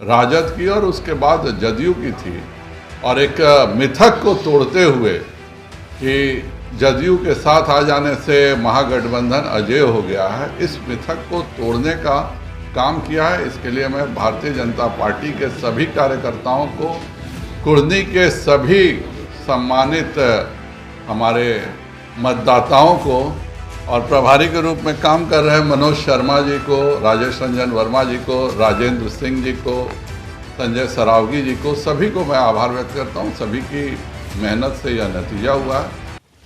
राजद की और उसके बाद जदयू की थी, और एक मिथक को तोड़ते हुए कि जदयू के साथ आ जाने से महागठबंधन अजेय हो गया है, इस मिथक को तोड़ने का काम किया है। इसके लिए मैं भारतीय जनता पार्टी के सभी कार्यकर्ताओं को, कुर्नी के सभी सम्मानित हमारे मतदाताओं को और प्रभारी के रूप में काम कर रहे मनोज शर्मा जी को, राजेश रंजन वर्मा जी को, राजेंद्र सिंह जी को, संजय सरावगी जी को, सभी को मैं आभार व्यक्त करता हूं। सभी की मेहनत से यह नतीजा हुआ है।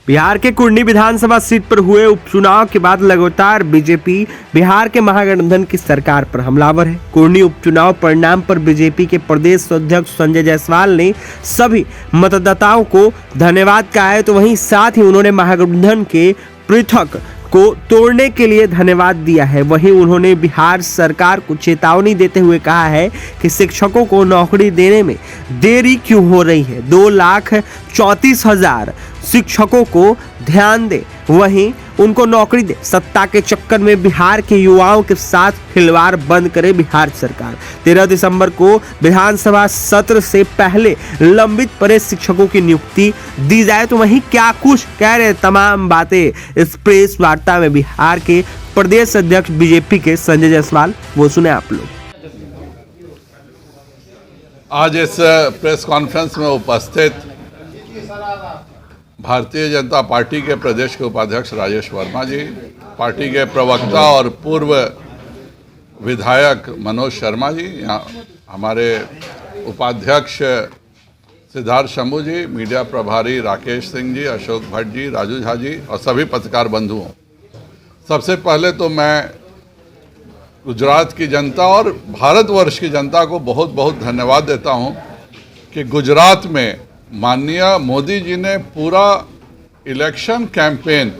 बिहार के कुर्नी विधानसभा सीट पर हुए उपचुनाव के बाद लगातार बीजेपी बिहार के महागठबंधन की सरकार पर हमलावर है। कुर्नी उपचुनाव परिणाम पर बीजेपी के प्रदेश अध्यक्ष संजय जायसवाल ने सभी मतदाताओं को धन्यवाद कहा है, तो वहीं साथ ही उन्होंने महागठबंधन के पृथक को तोड़ने के लिए धन्यवाद दिया है। वहीं उन्होंने बिहार सरकार को चेतावनी देते हुए कहा है कि शिक्षकों को नौकरी देने में देरी क्यों हो रही है। 2,34,000 शिक्षकों को ध्यान दे, वहीं उनको नौकरी दे। सत्ता के चक्कर में बिहार के युवाओं के साथ खिलवाड़ बंद करे बिहार सरकार। 13 दिसंबर को विधानसभा सत्र से पहले लंबित पड़े शिक्षकों की नियुक्ति दी जाए। तो वहीं क्या कुछ कह रहे तमाम बातें इस प्रेस वार्ता में बिहार के प्रदेश अध्यक्ष बीजेपी के संजय जायसवाल, वो सुने आप लोग। आज इस प्रेस कॉन्फ्रेंस में उपस्थित भारतीय जनता पार्टी के प्रदेश के उपाध्यक्ष राजेश वर्मा जी, पार्टी के प्रवक्ता और पूर्व विधायक मनोज शर्मा जी, यहाँ हमारे उपाध्यक्ष सिद्धार्थ शंभू जी, मीडिया प्रभारी राकेश सिंह जी, अशोक भट्ट जी, राजू झा जी और सभी पत्रकार बंधुओं, सबसे पहले तो मैं गुजरात की जनता और भारतवर्ष की जनता को बहुत बहुत धन्यवाद देता हूं कि गुजरात में माननीय मोदी जी ने पूरा इलेक्शन कैंपेन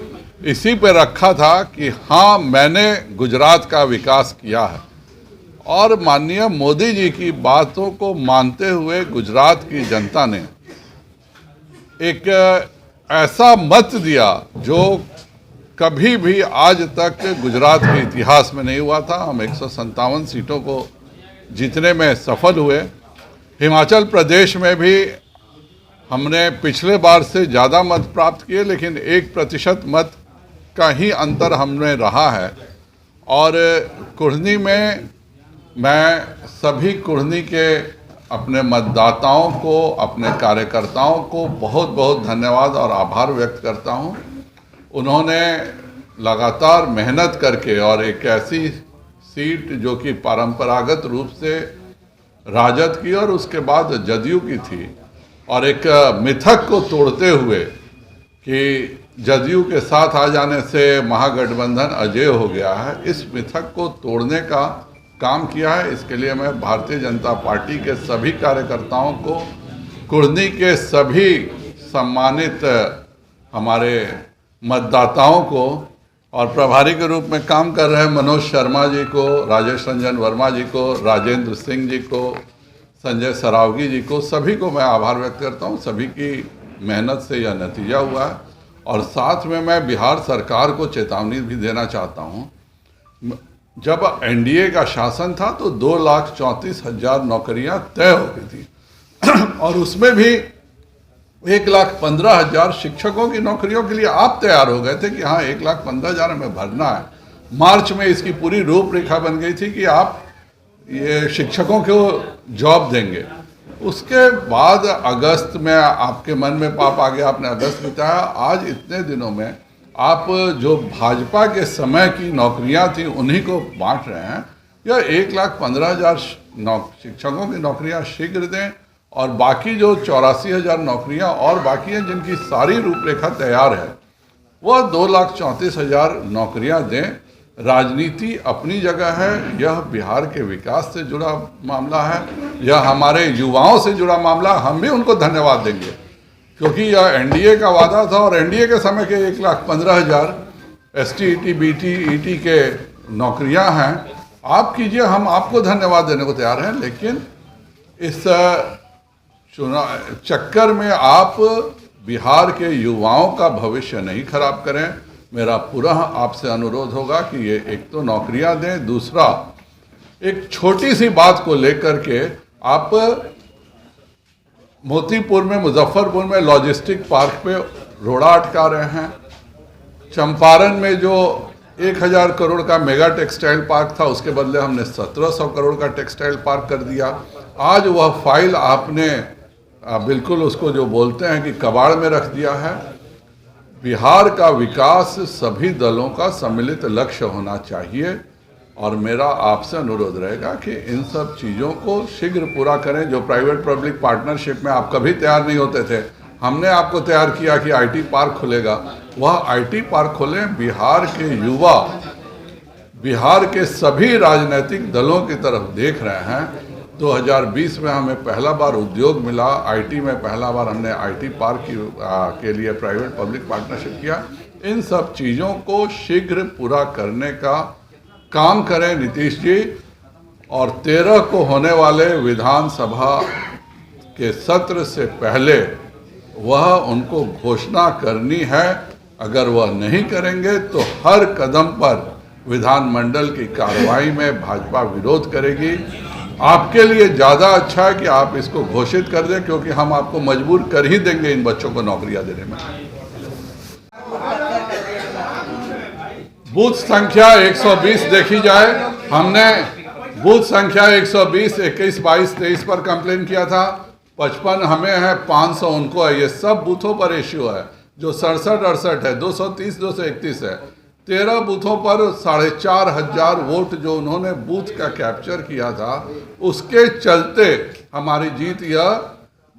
इसी पे रखा था कि हाँ, मैंने गुजरात का विकास किया है। और माननीय मोदी जी की बातों को मानते हुए गुजरात की जनता ने एक ऐसा मत दिया जो कभी भी आज तक गुजरात के इतिहास में नहीं हुआ था। हम 157 सीटों को जीतने में सफल हुए। हिमाचल प्रदेश में भी हमने पिछले बार से ज़्यादा मत प्राप्त किए, लेकिन 1% मत का ही अंतर हमने रहा है। और कुर्नी में मैं सभी कुर्नी के अपने मतदाताओं को, अपने कार्यकर्ताओं को बहुत बहुत धन्यवाद और आभार व्यक्त करता हूं। उन्होंने लगातार मेहनत करके और एक ऐसी सीट जो कि परंपरागत रूप से राजद की और उसके बाद जदयू की थी, और एक मिथक को तोड़ते हुए कि जदयू के साथ आ जाने से महागठबंधन अजेय हो गया है, इस मिथक को तोड़ने का काम किया है। इसके लिए मैं भारतीय जनता पार्टी के सभी कार्यकर्ताओं को, कुर्नी के सभी सम्मानित हमारे मतदाताओं को और प्रभारी के रूप में काम कर रहे मनोज शर्मा जी को, राजेश रंजन वर्मा जी को, राजेंद्र सिंह जी को, संजय सरावगी जी को, सभी को मैं आभार व्यक्त करता हूं। सभी की मेहनत से यह नतीजा हुआ है। और साथ में मैं बिहार सरकार को चेतावनी भी देना चाहता हूं। जब एनडीए का शासन था तो 2,34,000 नौकरियां तय हो गई थी और उसमें भी 1,15,000 शिक्षकों की नौकरियों के लिए आप तैयार हो गए थे कि हाँ, 1,15,000 हमें भरना है। मार्च में इसकी पूरी रूपरेखा बन गई थी कि आप ये शिक्षकों को जॉब देंगे। उसके बाद अगस्त में आपके मन में पाप आ गया, आपने अगस्त बिताया। आज इतने दिनों में आप जो भाजपा के समय की नौकरियां थी उन्हीं को बांट रहे हैं। यह 1,15,000 शिक्षकों की नौकरियां शीघ्र दें और बाकी जो 84,000 नौकरियां और बाकी हैं जिनकी सारी रूपरेखा तैयार है, वह 2,34,000 नौकरियां दें। राजनीति अपनी जगह है, यह बिहार के विकास से जुड़ा मामला है, यह हमारे युवाओं से जुड़ा मामला। हम भी उनको धन्यवाद देंगे क्योंकि यह एनडीए का वादा था और एनडीए के समय के 1,15,000 एसटी, बीटी के नौकरियां हैं। आप कीजिए, हम आपको धन्यवाद देने को तैयार हैं, लेकिन इस चुनाव चक्कर में आप बिहार के युवाओं का भविष्य नहीं खराब करें। मेरा पूरा आपसे अनुरोध होगा कि ये एक तो नौकरियां दें, दूसरा एक छोटी सी बात को लेकर के आप मोतीपुर में, मुजफ्फरपुर में लॉजिस्टिक पार्क पे रोड़ा अटका रहे हैं। चंपारण में जो 1000 करोड़ का मेगा टेक्सटाइल पार्क था, उसके बदले हमने 1700 करोड़ का टेक्सटाइल पार्क कर दिया। आज वह फाइल आपने बिल्कुल उसको जो बोलते हैं कि कबाड़ में रख दिया है। बिहार का विकास सभी दलों का सम्मिलित लक्ष्य होना चाहिए और मेरा आपसे अनुरोध रहेगा कि इन सब चीज़ों को शीघ्र पूरा करें। जो प्राइवेट पब्लिक पार्टनरशिप में आप कभी तैयार नहीं होते थे, हमने आपको तैयार किया कि आईटी पार्क खुलेगा, वह आईटी पार्क खोलें। बिहार के युवा बिहार के सभी राजनीतिक दलों की तरफ देख रहे हैं। 2020 में हमें पहला बार उद्योग मिला, आईटी में पहला बार हमने आईटी पार्क के लिए प्राइवेट पब्लिक पार्टनरशिप किया। इन सब चीज़ों को शीघ्र पूरा करने का काम करें नीतीश जी। और 13 को होने वाले विधानसभा के सत्र से पहले वह उनको घोषणा करनी है। अगर वह नहीं करेंगे तो हर कदम पर विधानमंडल की कार्रवाई में भाजपा विरोध करेगी। आपके लिए ज़्यादा अच्छा है कि आप इसको घोषित कर दें, क्योंकि हम आपको मजबूर कर ही देंगे इन बच्चों को नौकरियां देने में। बूथ संख्या 120 देखी जाए। हमने बूथ संख्या 120, 21, 22, 23 पर कंप्लेन किया था। 55 हमें है, 500 उनको है। ये सब बूथों पर इश्यू है। जो 67, 68 है, 230, 231 है। 13 बूथों पर 4500 वोट जो उन्होंने बूथ का कैप्चर किया था, उसके चलते हमारी जीत यह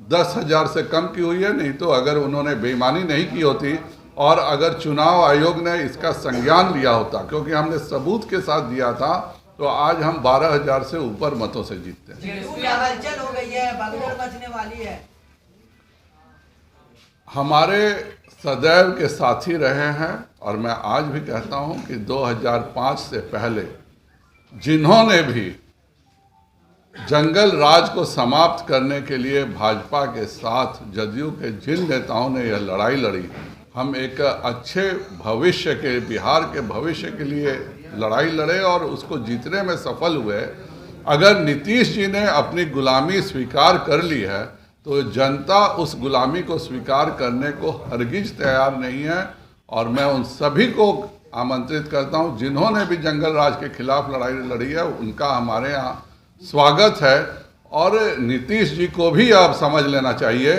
10,000 से कम की हुई है। नहीं तो अगर उन्होंने बेईमानी नहीं की होती और अगर चुनाव आयोग ने इसका संज्ञान लिया होता, क्योंकि हमने सबूत के साथ दिया था, तो आज हम 12,000 से ऊपर मतों से जीतते हैं। हलचल हो गई है, भगदड़ मचने वाली है। हमारे सदैव के साथी रहे हैं और मैं आज भी कहता हूं कि 2005 से पहले जिन्होंने भी जंगल राज को समाप्त करने के लिए भाजपा के साथ जदयू के जिन नेताओं ने यह लड़ाई लड़ी, हम एक अच्छे भविष्य के, बिहार के भविष्य के लिए लड़ाई लड़े और उसको जीतने में सफल हुए। अगर नीतीश जी ने अपनी गुलामी स्वीकार कर ली है तो जनता उस गुलामी को स्वीकार करने को हरगिज तैयार नहीं है। और मैं उन सभी को आमंत्रित करता हूं जिन्होंने भी जंगल राज के खिलाफ लड़ाई लड़ी है, उनका हमारे यहाँ स्वागत है। और नीतीश जी को भी अब समझ लेना चाहिए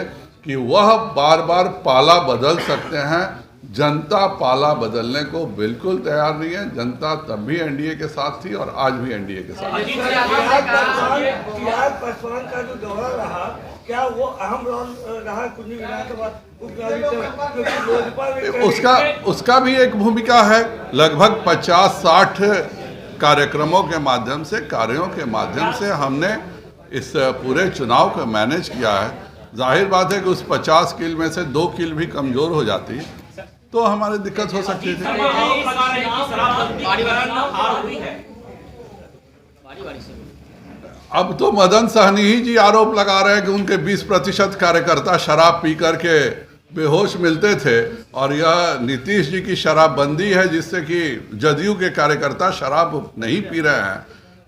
कि वह बार बार पाला बदल सकते हैं। जनता पाला बदलने को बिल्कुल तैयार नहीं है। जनता तब भी एनडीए के साथ थी और आज भी एनडीए के साथ। चिराग पासवान का जो दौरा रहा, क्या वो अहम रोल रहा कुंडी विधानसभा उसका भी एक भूमिका है। लगभग 50-60 कार्यक्रमों के माध्यम से, कार्यों के माध्यम से हमने इस पूरे चुनाव को मैनेज किया है। जाहिर बात है कि उस 50 किल में से 2 किल भी कमजोर हो जाती तो हमारी दिक्कत हो सकती थी। अब तो मदन सहनी ही जी आरोप लगा रहे हैं कि उनके 20% कार्यकर्ता शराब पी करके बेहोश मिलते थे और यह नीतीश जी की शराबबंदी है जिससे कि जदयू के कार्यकर्ता शराब नहीं पी रहे हैं।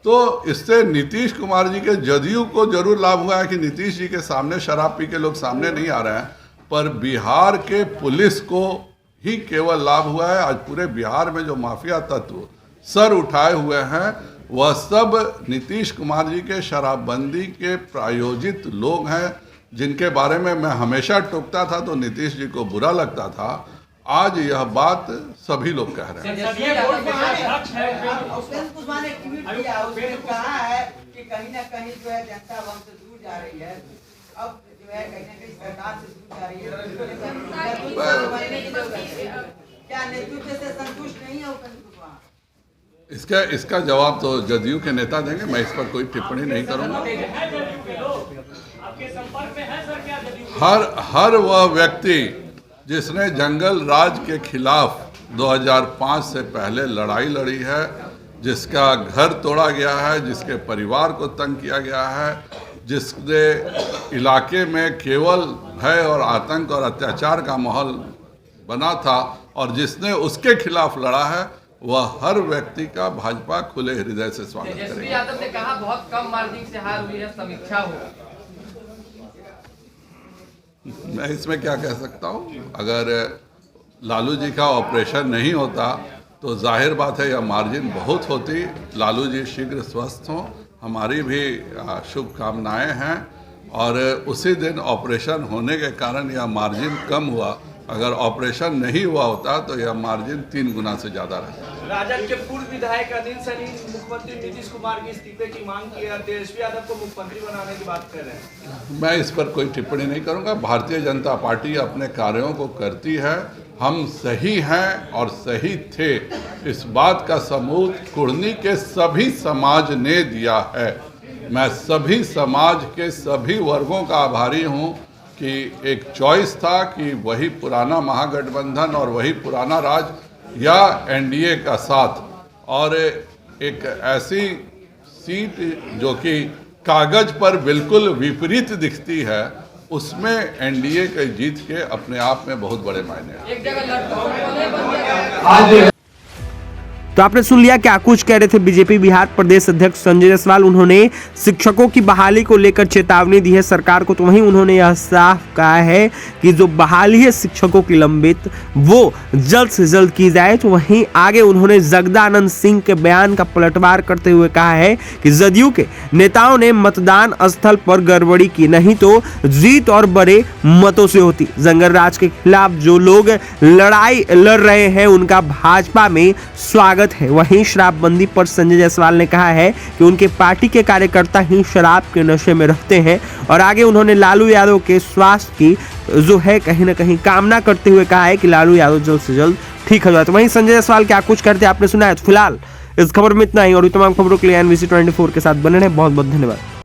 तो इससे नीतीश कुमार जी के जदयू को जरूर लाभ हुआ है कि नीतीश जी के सामने शराब पी के लोग सामने नहीं आ रहे हैं, पर बिहार के पुलिस को ही केवल लाभ हुआ है। आज पूरे बिहार में जो माफिया तत्व सर उठाए हुए हैं वह सब नीतीश कुमार जी के शराबबंदी के प्रायोजित लोग हैं, जिनके बारे में मैं हमेशा टोकता था तो नीतीश जी को बुरा लगता था। आज यह बात सभी लोग कह रहे हैं। उपेंद्र कुशवाहा ने ट्वीट किया, उसने कहा है कि कहीं ना कहीं जो है जनता हमसे दूर जा रही है। अब जो है कहीं ना कहीं सरकार से दूर जा रही है। क्या नेतृत्व से संतुष्ट नहीं है उपेंद्र कुशवाहा? इसका जवाब तो जदयू के नेता देंगे। मैं इस पर कोई टिप्पणी नहीं करूंगा। हर वह व्यक्ति जिसने जंगल राज के खिलाफ 2005 से पहले लड़ाई लड़ी है, जिसका घर तोड़ा गया है, जिसके परिवार को तंग किया गया है, जिसने इलाके में केवल भय और आतंक और अत्याचार का माहौल बना था और जिसने उसके खिलाफ लड़ा है, वह हर व्यक्ति का भाजपा खुले हृदय से स्वागत तेजस्वी करेगी। यादव ने कहा बहुत कम मार्जिन से हार हुई है, समीक्षा हो। मैं इसमें क्या कह सकता हूँ? अगर लालू जी का ऑपरेशन नहीं होता तो जाहिर बात है यह मार्जिन बहुत होती। लालू जी शीघ्र स्वस्थ हों, हमारी भी शुभकामनाएं हैं। और उसी दिन ऑपरेशन होने के कारण यह मार्जिन कम हुआ। अगर ऑपरेशन नहीं हुआ होता तो यह मार्जिन 3 गुना से ज़्यादा रहता। राजद के पूर्व विधायक अनिल सैनी मुख्यमंत्री नीतीश कुमार के इस्तीफे की मांग की है, तेजस्वी यादव को मुख्यमंत्री बनाने की बात कर रहे हैं। मैं इस पर कोई टिप्पणी नहीं करूंगा। भारतीय जनता पार्टी अपने कार्यों को करती है। हम सही हैं और सही थे, इस बात का सबूत कुर्नी के सभी समाज ने दिया है। मैं सभी समाज के सभी वर्गों का आभारी हूं कि एक चॉइस था कि वही पुराना महागठबंधन और वही पुराना राज या एनडीए का साथ, और एक ऐसी सीट जो कि कागज पर बिल्कुल विपरीत दिखती है, उसमें एनडीए के जीत के अपने आप में बहुत बड़े मायने हैं। एक जगह लड़का तो आपने सुन लिया क्या कुछ कह रहे थे बीजेपी बिहार प्रदेश अध्यक्ष संजय जायसवाल। उन्होंने शिक्षकों की बहाली को लेकर चेतावनी दी है सरकार को, तो वहीं उन्होंने यह साफ कहा है कि जो बहाली है शिक्षकों की लंबित, वो जल्द से जल्द की जाए। तो वहीं आगे उन्होंने जगदानंद सिंह के बयान का पलटवार करते हुए कहा है कि जदयू के नेताओं ने मतदान स्थल पर गड़बड़ी की, नहीं तो जीत और बड़े मतों से होती। जंगल राज के खिलाफ जो लोग लड़ाई लड़ रहे हैं उनका भाजपा में स्वागत है। वहीं शराबबंदी पर संजय जायसवाल ने कहा है कि उनके पार्टी के कार्यकर्ता ही शराब के नशे में रहते हैं। और आगे उन्होंने लालू यादव के स्वास्थ्य की जो है कहीं ना कहीं कामना करते हुए कहा है कि लालू यादव जल्द से जल्द ठीक हो जाए। तो वहीं संजय जायसवाल क्या कुछ करते आपने सुना है। तो फिलहाल इस खबर में इतना ही, और तमाम खबरों के लिए NBC 24 के साथ बने रहें। बहुत बहुत धन्यवाद।